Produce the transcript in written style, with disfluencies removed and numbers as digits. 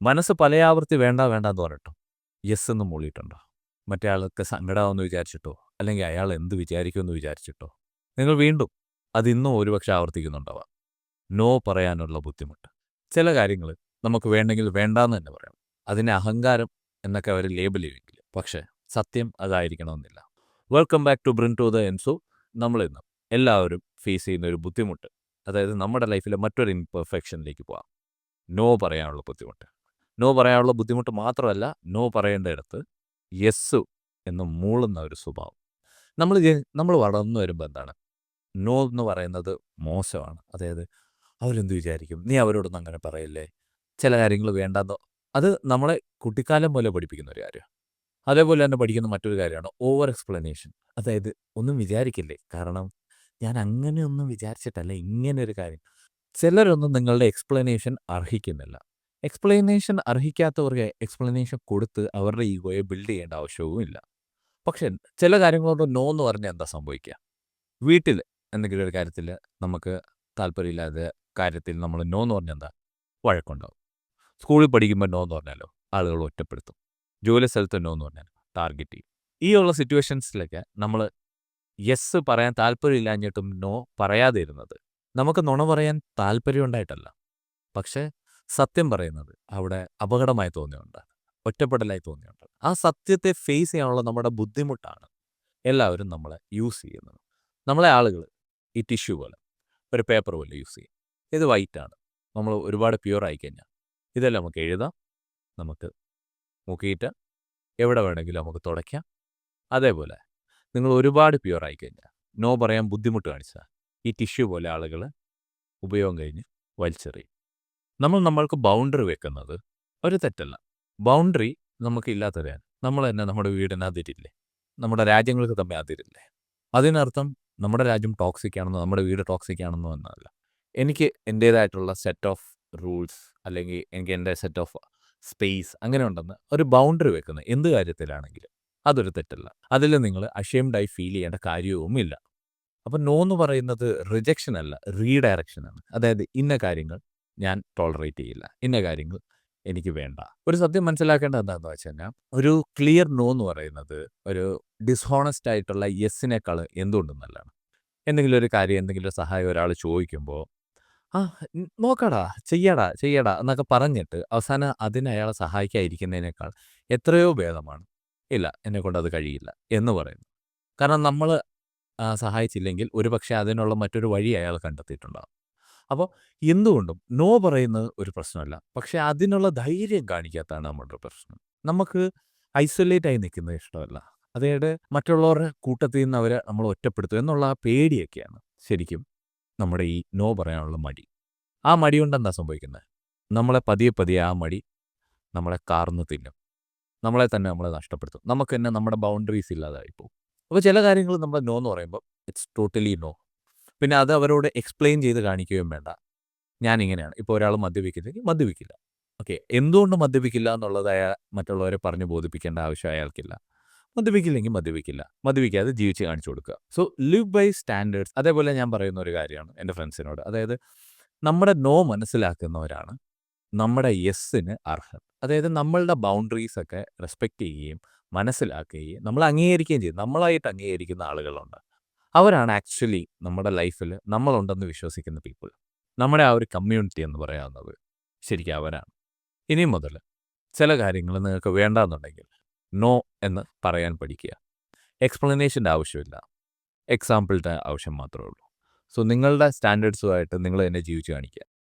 മനസ്സ് പലയാവർത്തി വേണ്ട വേണ്ട എന്ന് പറഞ്ഞിട്ടോ യെസ് എന്ന് മൂളിയിട്ടുണ്ടോ? മറ്റേ ആൾക്ക് സങ്കടമാവെന്ന് വിചാരിച്ചിട്ടോ അല്ലെങ്കിൽ അയാൾ എന്ത് വിചാരിക്കുമെന്ന് വിചാരിച്ചിട്ടോ നിങ്ങൾ വീണ്ടും അതിന്നും ഒരുപക്ഷെ ആവർത്തിക്കുന്നുണ്ടാവാം. നോ പറയാനുള്ള ബുദ്ധിമുട്ട്. ചില കാര്യങ്ങൾ നമുക്ക് വേണ്ടെങ്കിൽ വേണ്ടാന്ന് തന്നെ പറയാം. അതിനെ അഹങ്കാരം എന്നൊക്കെ അവർ ലേബൽ ചെയ്യുമെങ്കിൽ പക്ഷേ സത്യം അതായിരിക്കണമെന്നില്ല. Welcome back to Brin to the Enzo. നമ്മളിന്ന് എല്ലാവരും ഫേസ് ചെയ്യുന്ന ഒരു ബുദ്ധിമുട്ട്, അതായത് നമ്മുടെ ലൈഫിലെ മറ്റൊരു ഇംപെർഫെക്ഷനിലേക്ക് പോവാം. നോ പറയാനുള്ള ബുദ്ധിമുട്ട്. നോ പറയാനുള്ള ബുദ്ധിമുട്ട് മാത്രമല്ല, നോ പറയേണ്ടയിടത്ത് യെസ് എന്ന് മൂളുന്ന ഒരു സ്വഭാവം. നമ്മൾ വളർന്നു വരുമ്പോൾ എന്താണ്, നോ എന്ന് പറയുന്നത് മോശമാണ്. അതായത് അവരെന്ത് വിചാരിക്കും, നീ അവരോടൊന്നും അങ്ങനെ പറയല്ലേ, ചില കാര്യങ്ങൾ വേണ്ടാന്നോ. അത് നമ്മളെ കുട്ടിക്കാലം പോലെ പഠിപ്പിക്കുന്ന ഒരു കാര്യമാണ്. അതേപോലെ തന്നെ പഠിക്കുന്ന മറ്റൊരു കാര്യമാണ് ഓവർ എക്സ്പ്ലനേഷൻ. അതായത് ഒന്നും വിചാരിക്കില്ലേ, കാരണം ഞാൻ അങ്ങനെയൊന്നും വിചാരിച്ചിട്ടല്ല ഇങ്ങനൊരു കാര്യം. ചിലരൊന്നും നിങ്ങളുടെ എക്സ്പ്ലനേഷൻ അർഹിക്കുന്നില്ല. എക്സ്പ്ലനേഷൻ അർഹിക്കാത്തവർക്ക് എക്സ്പ്ലനേഷൻ കൊടുത്ത് അവരുടെ ഈഗോയെ ബിൽഡ് ചെയ്യേണ്ട ആവശ്യവും ഇല്ല. പക്ഷേ ചില കാര്യങ്ങളോട് നോ എന്ന് പറഞ്ഞാൽ എന്താ സംഭവിക്കുക? വീട്ടിൽ എന്തെങ്കിലും ഒരു കാര്യത്തിൽ നമുക്ക് താല്പര്യമില്ലാത്ത കാര്യത്തിൽ നമ്മൾ നോ എന്ന് പറഞ്ഞാൽ എന്താ? വഴക്കുണ്ടാവും. സ്കൂളിൽ പഠിക്കുമ്പോൾ നോ എന്ന് പറഞ്ഞാലോ ആളുകൾ ഒറ്റപ്പെടുത്തും. ജോലി സ്ഥലത്ത് നോ എന്ന് പറഞ്ഞാൽ ടാർഗറ്റ് ചെയ്യും. ഈ ഉള്ള സിറ്റുവേഷൻസിലൊക്കെ നമ്മൾ യെസ് പറയാൻ താല്പര്യമില്ലാഞ്ഞിട്ടും നോ പറയാതെ ഇരുന്നത് നമുക്ക് നുണ പറയാൻ താല്പര്യമുണ്ടായിട്ടല്ല, പക്ഷേ സത്യം പറയുന്നത് അവിടെ അപകടമായി തോന്നിയുണ്ട്, ഒറ്റപ്പെടലായി തോന്നിയുണ്ട്. ആ സത്യത്തെ ഫേസ് ചെയ്യാനുള്ള നമ്മുടെ ബുദ്ധിമുട്ടാണ് എല്ലാവരും നമ്മളെ യൂസ് ചെയ്യുന്നത്. നമ്മളെ ആളുകൾ ഈ ടിഷ്യൂ പോലെ, ഒരു പേപ്പർ പോലെ യൂസ് ചെയ്യും. ഇത് വൈറ്റാണ്. നമ്മൾ ഒരുപാട് പ്യുവർ ആയിക്കഴിഞ്ഞാൽ ഇതെല്ലാം നമുക്ക് എഴുതാം, നമുക്ക് മുക്കിയിട്ട് എവിടെ വേണമെങ്കിലും നമുക്ക് തുടയ്ക്കാം. അതേപോലെ നിങ്ങൾ ഒരുപാട് പ്യുവർ ആയിക്കഴിഞ്ഞാൽ, നോ പറയാൻ ബുദ്ധിമുട്ട് കാണിച്ചാൽ ഈ ടിഷ്യൂ പോലെ ആളുകൾ ഉപയോഗം കഴിഞ്ഞ് വലിച്ചെറിയും. നമ്മൾക്ക് ബൗണ്ടറി വെക്കുന്നത് ഒരു തെറ്റല്ല. ബൗണ്ടറി നമുക്ക് ഇല്ലാത്തവരാണ്. നമ്മൾ തന്നെ നമ്മുടെ വീടിന് അതിരില്ലേ, നമ്മുടെ രാജ്യങ്ങൾക്ക് തമ്മിൽ അതിരില്ലേ. അതിനർത്ഥം നമ്മുടെ രാജ്യം ടോക്സിക് ആണെന്നോ നമ്മുടെ വീട് ടോക്സിക് ആണെന്നോ എന്നല്ല. എനിക്ക് എൻ്റേതായിട്ടുള്ള സെറ്റ് ഓഫ് റൂൾസ്, അല്ലെങ്കിൽ എനിക്ക് എൻ്റെ സെറ്റ് ഓഫ് സ്പേസ് അങ്ങനെ ഉണ്ടെന്ന് ഒരു ബൗണ്ടറി വെക്കുന്നത് എന്ത് കാര്യത്തിലാണെങ്കിലും അതൊരു തെറ്റല്ല. അതിൽ നിങ്ങൾ അഷെയിംഡായി ഫീൽ ചെയ്യേണ്ട കാര്യവുമില്ല. അപ്പം നോ എന്ന് പറയുന്നത് റിജക്ഷൻ അല്ല, റീഡയറക്ഷനാണ്. അതായത് ഇന്ന കാര്യങ്ങൾ ഞാൻ ടോളറേറ്റ് ചെയ്യില്ല, ഇന്ന കാര്യങ്ങൾ എനിക്ക് വേണ്ട. ഒരു സത്യം മനസ്സിലാക്കേണ്ടത് എന്താണെന്ന് വെച്ച് കഴിഞ്ഞാൽ, ഒരു ക്ലിയർ നോ എന്ന് പറയുന്നത് ഒരു ഡിസ്ഹോണസ്റ്റ് ആയിട്ടുള്ള യെസ്സിനേക്കാൾ എന്തുകൊണ്ടും നല്ലതാണ്. എന്തെങ്കിലും ഒരു കാര്യം, എന്തെങ്കിലും ഒരു സഹായം ഒരാൾ ചോദിക്കുമ്പോൾ ആ നോക്കടാ, ചെയ്യടാ എന്നൊക്കെ പറഞ്ഞിട്ട് അവസാനം അതിന് അയാളെ സഹായിക്കാതിരിക്കുന്നതിനേക്കാൾ എത്രയോ ഭേദമാണ് ഇല്ല എന്നെക്കൊണ്ട് അത് കഴിയില്ല എന്ന് പറയുന്നത്. കാരണം നമ്മൾ സഹായിച്ചില്ലെങ്കിൽ ഒരുപക്ഷെ അതിനുള്ള മറ്റൊരു വഴി അയാൾ കണ്ടെത്തിയിട്ടുണ്ടാകും. അപ്പോൾ എന്തുകൊണ്ടും നോ പറയുന്നത് ഒരു പ്രശ്നമല്ല. പക്ഷേ അതിനുള്ള ധൈര്യം കാണിക്കാത്തതാണ് നമ്മുടെ പ്രശ്നം. നമുക്ക് ഐസൊലേറ്റ് ആയി നിൽക്കുന്നത് ഇഷ്ടമല്ല. അതായത് മറ്റുള്ളവരുടെ കൂട്ടത്തിൽ നിന്ന് അവരെ നമ്മൾ ഒറ്റപ്പെടുത്തും എന്നുള്ള ആ പേടിയൊക്കെയാണ് ശരിക്കും നമ്മുടെ ഈ നോ പറയാനുള്ള മടി. ആ മടി കൊണ്ട് എന്താ സംഭവിക്കുന്നത്? നമ്മളെ പതിയെ പതിയെ ആ മടി നമ്മളെ കാർന്ന് തിന്നും. നമ്മളെ തന്നെ നമ്മളെ നഷ്ടപ്പെടുത്തും. നമുക്ക് തന്നെ നമ്മുടെ ബൗണ്ടറീസ് ഇല്ലാതായി പോകും. അപ്പോൾ ചില കാര്യങ്ങൾ നമ്മൾ നോ എന്ന് പറയുമ്പോൾ ഇറ്റ്സ് ടോട്ടലി നോ. പിന്നെ അത് അവരോട് എക്സ്പ്ലെയിൻ ചെയ്ത് കാണിക്കുകയും വേണ്ട. ഞാനിങ്ങനെയാണ്. ഇപ്പോൾ ഒരാൾ മദ്യപിക്കില്ലെങ്കിൽ മദ്യപിക്കില്ല. ഓക്കെ. എന്തുകൊണ്ട് മദ്യപിക്കില്ല എന്നുള്ളത് മറ്റുള്ളവരെ പറഞ്ഞ് ബോധിപ്പിക്കേണ്ട ആവശ്യം അയാൾക്കില്ല. മദ്യപിക്കില്ലെങ്കിൽ മദ്യപിക്കില്ല. മദ്യപിക്കാതെ ജീവിച്ച് കാണിച്ചു കൊടുക്കുക. So live by standards. അതേപോലെ ഞാൻ പറയുന്ന ഒരു കാര്യമാണ് എൻ്റെ ഫ്രണ്ട്സിനോട്. അതായത് നമ്മുടെ നോ മനസ്സിലാക്കുന്നവരാണ് നമ്മുടെ യെസ്സിന് അർഹർ. അതായത് നമ്മളുടെ ബൗണ്ടറീസൊക്കെ റെസ്പെക്റ്റ് ചെയ്യുകയും മനസ്സിലാക്കുകയും നമ്മൾ അംഗീകരിക്കുകയും ചെയ്യും. നമ്മളായിട്ട് അംഗീകരിക്കുന്ന ആളുകളുണ്ട്. അവരാണ് ആക്ച്വലി നമ്മുടെ ലൈഫിൽ നമ്മളുണ്ടെന്ന് വിശ്വസിക്കുന്ന പീപ്പിൾ. നമ്മുടെ ആ ഒരു കമ്മ്യൂണിറ്റി എന്ന് പറയാവുന്നത് ശരിക്കും അവരാണ്. ഇനി മുതൽ ചില കാര്യങ്ങൾ നിങ്ങൾക്ക് വേണ്ടാന്നുണ്ടെങ്കിൽ നോ എന്ന് പറയാൻ പഠിക്കുക. എക്സ്പ്ലനേഷൻ്റെ ആവശ്യമില്ല. എക്സാമ്പിളിൻ്റെ ആവശ്യം മാത്രമേ ഉള്ളൂ. സോ നിങ്ങളുടെ സ്റ്റാൻഡേർഡ്സുമായിട്ട് നിങ്ങൾ തന്നെ ജീവിച്ച് കാണിക്കുക.